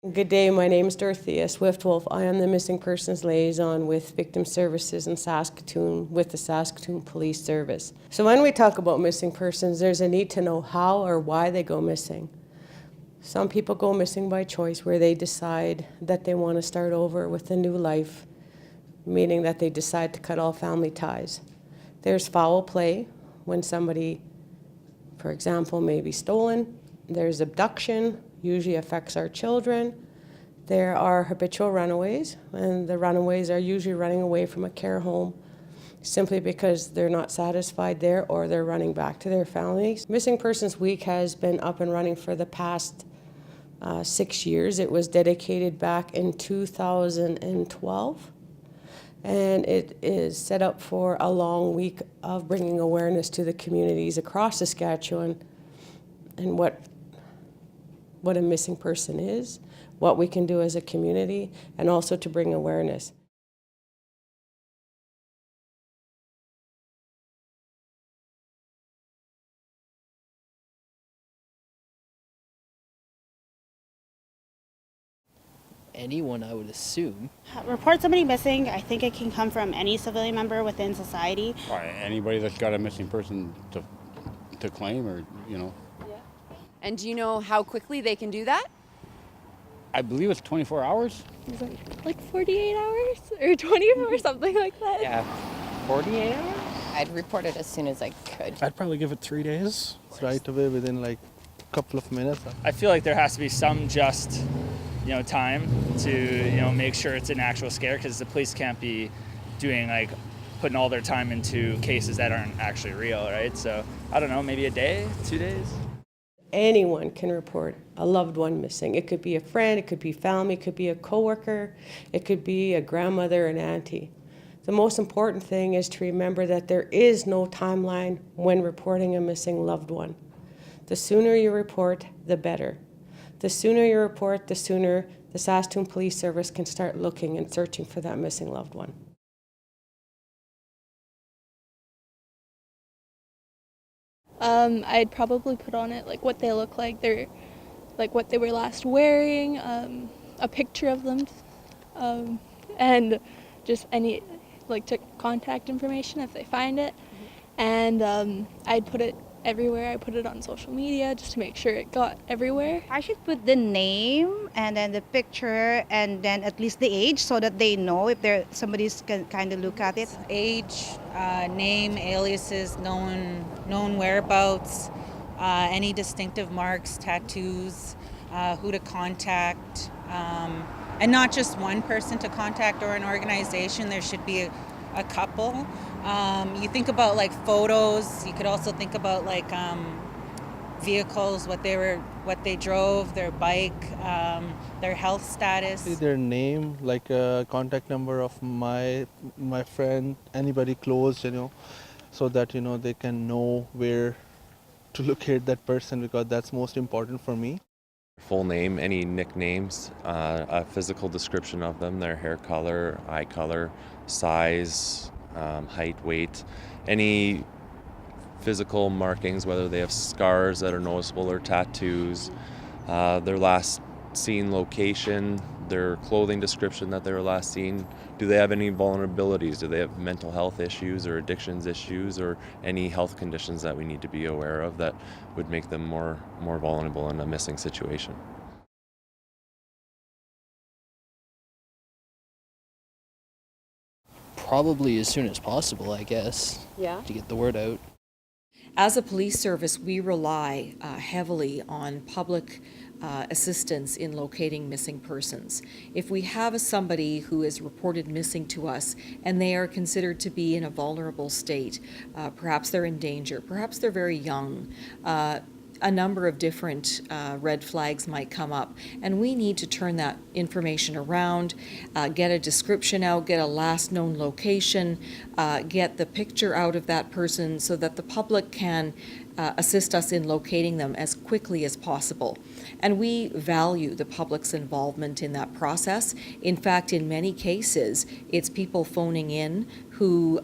Good day, my name is Dorothea Swift-Wolf. I am the Missing Persons Liaison with Victim Services in Saskatoon with the Saskatoon Police Service. So when we talk about missing persons, there's a need to know how or why they go missing. Some people go missing by choice, where they decide that they want to start over with a new life, meaning that they decide to cut all family ties. There's foul play, when somebody, for example, may be stolen. There's abduction, usually affects our children. There are habitual runaways, and the runaways are usually running away from a care home simply because they're not satisfied there or they're running back to their families. Missing Persons Week has been up and running for the past 6 years. It was dedicated back in 2012, and it is set up for a long week of bringing awareness to the communities across Saskatchewan and what a missing person is, what we can do as a community, and also to bring awareness. Anyone, I would assume. Report somebody missing, I think it can come from any civilian member within society. Or anybody that's got a missing person to claim, or, Yeah. And do you know how quickly they can do that? I believe it's 24 hours. Is it like 48 hours or 24 or something like that? Yeah, 48 hours? I'd report it as soon as I could. I'd probably give it 3 days, right away within like a couple of minutes. I feel like there has to be some just, time to, make sure it's an actual scare, because the police can't be doing putting all their time into cases that aren't actually real, right? So I don't know, maybe a day, 2 days. Anyone can report a loved one missing. It could be a friend, it could be family, it could be a coworker, it could be a grandmother, an auntie. The most important thing is to remember that there is no timeline when reporting a missing loved one. The sooner you report, the better. The sooner you report, the sooner the Saskatoon Police Service can start looking and searching for that missing loved one. I'd probably put on it like what they look like, what they were last wearing, a picture of them, and just any to contact information if they find it. And I'd put it everywhere. I put it on social media just to make sure it got everywhere. I should put the name and then the picture and then at least the age, so that they know if somebody's can kind of look at it. Age, name, aliases, known whereabouts, any distinctive marks, tattoos, who to contact, and not just one person to contact or an organization. There should be a couple. You think about photos. You could also think about vehicles, what they drove, their bike, their health status. Their name, a contact number of my friend, anybody close, so that they can know where to locate that person, because that's most important for me. Full name, any nicknames, a physical description of them, their hair color, eye color, size, height, weight, any physical markings, whether they have scars that are noticeable or tattoos, their last seen location, their clothing description that they were last seen. Do they have any vulnerabilities? Do they have mental health issues or addictions issues, or any health conditions that we need to be aware of that would make them more vulnerable in a missing situation? Probably as soon as possible, I guess. Yeah. To get the word out. As a police service, we rely heavily on public assistance in locating missing persons. If we have somebody who is reported missing to us and they are considered to be in a vulnerable state, perhaps they're in danger, perhaps they're very young, a number of different red flags might come up, and we need to turn that information around, get a description out, get a last known location, get the picture out of that person so that the public can assist us in locating them as quickly as possible. And we value the public's involvement in that process. In fact, in many cases, it's people phoning in who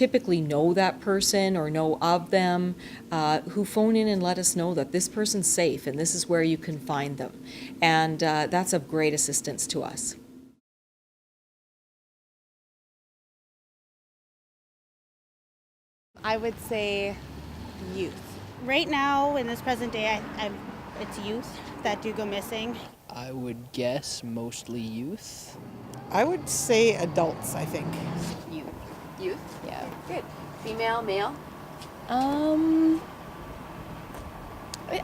typically know that person or know of them, who phone in and let us know that this person's safe and this is where you can find them. And that's of great assistance to us. I would say youth. Right now, in this present day, it's youth that do go missing. I would guess mostly youth. I would say adults, I think. Youth. Youth? Yeah. Good. Female, male?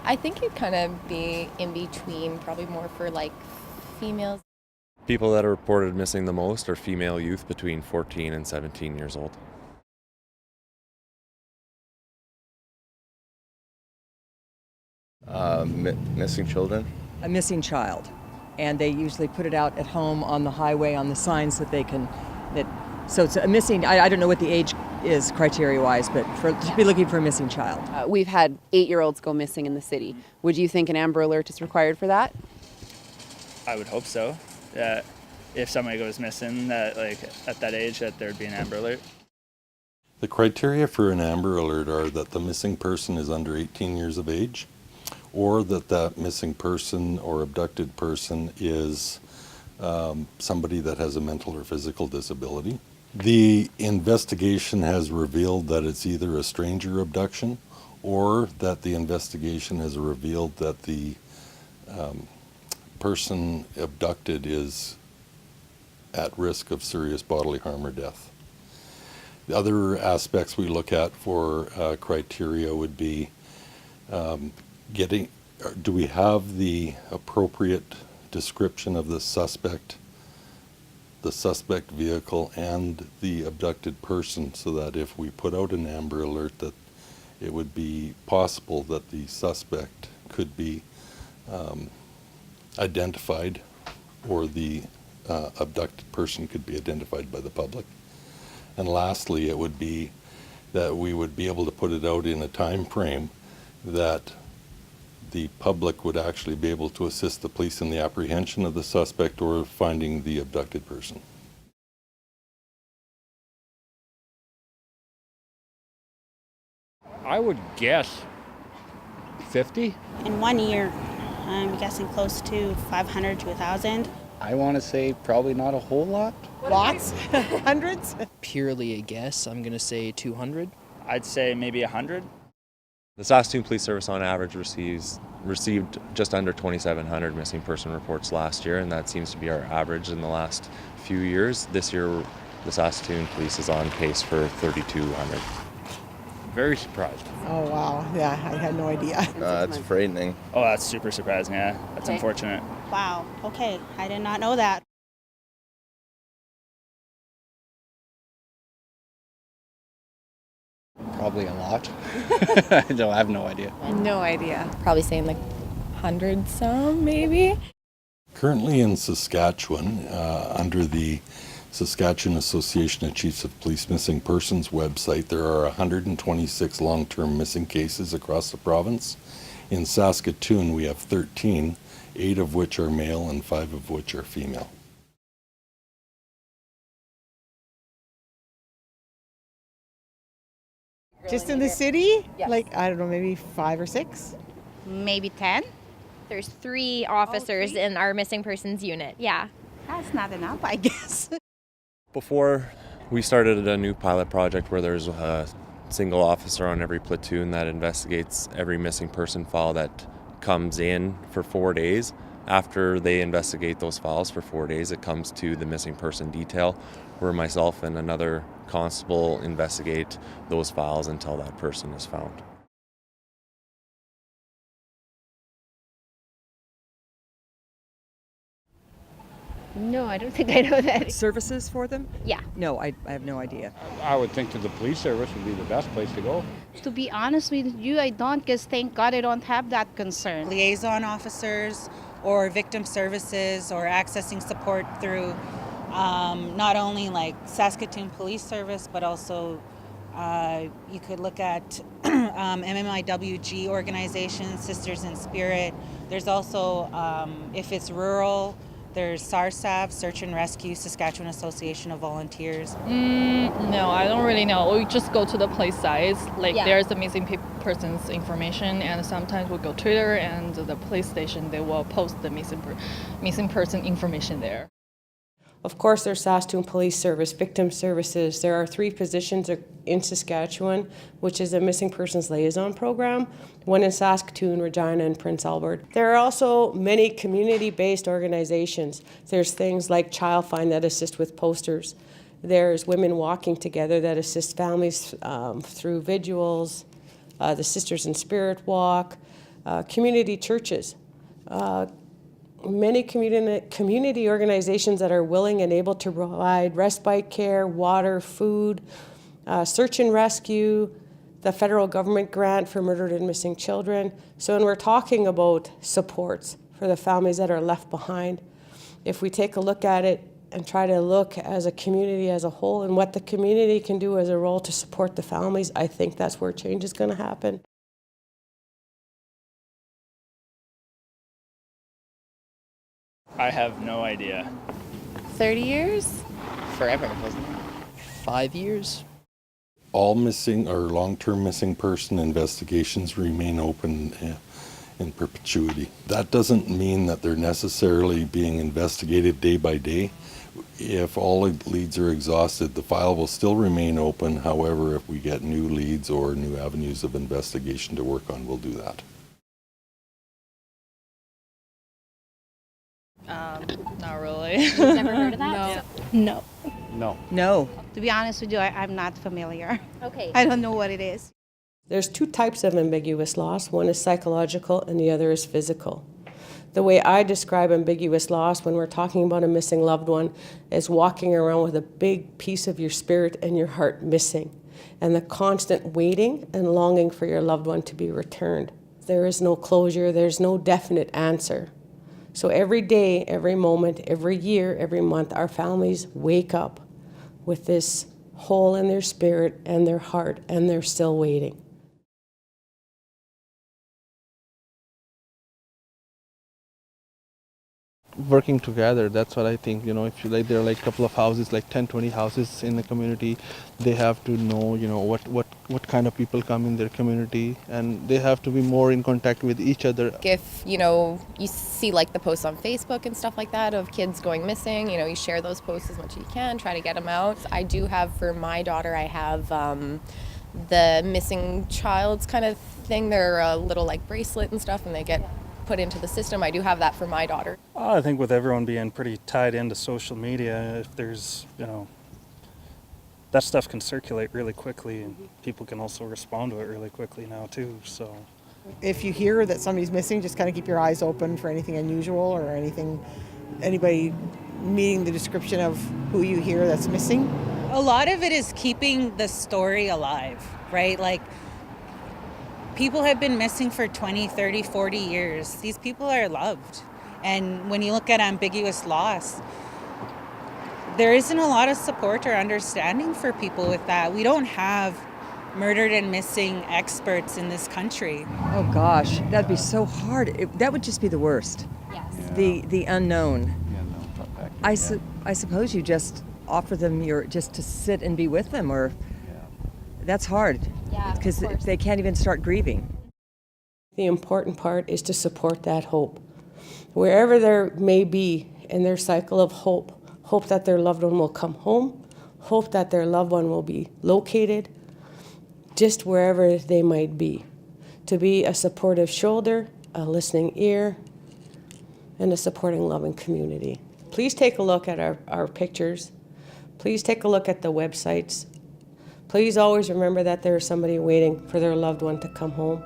I think it'd kind of be in between, probably more for like females. People that are reported missing the most are female youth between 14 and 17 years old. Missing children. A missing child, and they usually put it out at home on the highway on the signs that they can. So it's a missing. I don't know what the age is criteria-wise, but to be looking for a missing child. We've had 8-year-olds go missing in the city. Would you think an Amber Alert is required for that? I would hope so. That if somebody goes missing, that like at that age, that there'd be an Amber Alert. The criteria for an Amber Alert are that the missing person is under 18 years of age, or that that missing person or abducted person is somebody that has a mental or physical disability. The investigation has revealed that it's either a stranger abduction, or that the investigation has revealed that the person abducted is at risk of serious bodily harm or death. The other aspects we look at for criteria would be do we have the appropriate description of the suspect vehicle, and the abducted person, so that if we put out an Amber Alert, that it would be possible that the suspect could be identified, or the abducted person could be identified by the public. And lastly, it would be that we would be able to put it out in a time frame that the public would actually be able to assist the police in the apprehension of the suspect or finding the abducted person. I would guess 50. In 1 year, I'm guessing close to 500 to 1,000. I want to say probably not a whole lot. Lots? Hundreds? Purely a guess, I'm going to say 200. I'd say maybe 100. The Saskatoon Police Service on average received just under 2,700 missing person reports last year, and that seems to be our average in the last few years. This year, the Saskatoon Police is on pace for 3,200. Very surprised. Oh, wow. Yeah, I had no idea. It's frightening. Oh, that's super surprising, yeah. That's unfortunate. Wow. Okay, I did not know that. Probably a lot. I have no idea. No idea. Probably saying like 100 some, maybe. Currently in Saskatchewan, under the Saskatchewan Association of Chiefs of Police Missing Persons website, there are 126 long-term missing cases across the province. In Saskatoon, we have 13, 8 of which are male and 5 of which are female. Just in the city? Yes. Like, I don't know, maybe 5 or 6? Maybe 10? There's 3 officers in our missing persons unit. Yeah. That's not enough, I guess. Before, we started a new pilot project where there's a single officer on every platoon that investigates every missing person file that comes in for 4 days. After they investigate those files for 4 days, it comes to the missing person detail, where myself and another constable investigate those files until that person is found. No, I don't think I know that. Services for them? Yeah. No, I have no idea. I would think that the police service would be the best place to go. To be honest with you, I don't, because thank God I don't have that concern. Liaison officers or victim services, or accessing support through not only like Saskatoon Police Service, but also you could look at MMIWG organizations, Sisters in Spirit. There's also, if it's rural, There's SARSAV, Search and Rescue, Saskatchewan Association of Volunteers. No, I don't really know. We just go to the place sites. Like Yeah. there's the missing person's information, and sometimes we'll go Twitter and the police station. They will post the missing person information there. Of course, there's Saskatoon Police Service, Victim Services. There are 3 positions in Saskatchewan, which is a missing persons liaison program, one in Saskatoon, Regina, and Prince Albert. There are also many community-based organizations. There's things like Child Find that assist with posters. There's Women Walking Together that assist families through vigils, the Sisters in Spirit Walk, community churches. Many community organizations that are willing and able to provide respite care, water, food, search and rescue, the federal government grant for murdered and missing children. So when we're talking about supports for the families that are left behind, if we take a look at it and try to look as a community as a whole and what the community can do as a role to support the families, I think that's where change is going to happen. I have no idea. 30 years? Forever, wasn't it? 5 years? All missing or long-term missing person investigations remain open in perpetuity. That doesn't mean that they're necessarily being investigated day by day. If all leads are exhausted, the file will still remain open. However, if we get new leads or new avenues of investigation to work on, we'll do that. Not really. You've never heard of that? No. No. No. To be honest with you, I'm not familiar. Okay. I don't know what it is. There's 2 types of ambiguous loss. One is psychological and the other is physical. The way I describe ambiguous loss when we're talking about a missing loved one is walking around with a big piece of your spirit and your heart missing, and the constant waiting and longing for your loved one to be returned. There is no closure, there's no definite answer. So every day, every moment, every year, every month, our families wake up with this hole in their spirit and their heart, and they're still waiting. Working together, that's what I think. If you like, there are like a couple of houses, like 10-20 houses in the community, they have to know what kind of people come in their community, and they have to be more in contact with each other. If you see like the posts on Facebook and stuff like that of kids going missing, you share those posts as much as you can, try to get them out. I do have, for my daughter, I have the missing child's kind of thing. They're a little like bracelet and stuff, and they get put into the system. I do have that for my daughter. I think with everyone being pretty tied into social media, if there's, that stuff can circulate really quickly, and people can also respond to it really quickly now too, so. If you hear that somebody's missing, just kind of keep your eyes open for anything unusual or anybody meeting the description of who you hear that's missing. A lot of it is keeping the story alive, right? Like, people have been missing for 20, 30, 40 years. These people are loved. And when you look at ambiguous loss, there isn't a lot of support or understanding for people with that. We don't have murdered and missing experts in this country. Oh gosh, that'd be so hard. That would just be the worst. Yes. The unknown. I suppose you just offer them just to sit and be with them, or that's hard. Yeah, because of course. they can't even start grieving. The important part is to support that hope. Wherever there may be in their cycle of hope that their loved one will come home, hope that their loved one will be located, just wherever they might be. To be a supportive shoulder, a listening ear, and a supporting, loving community. Please take a look at our pictures. Please take a look at the websites. Please always remember that there is somebody waiting for their loved one to come home.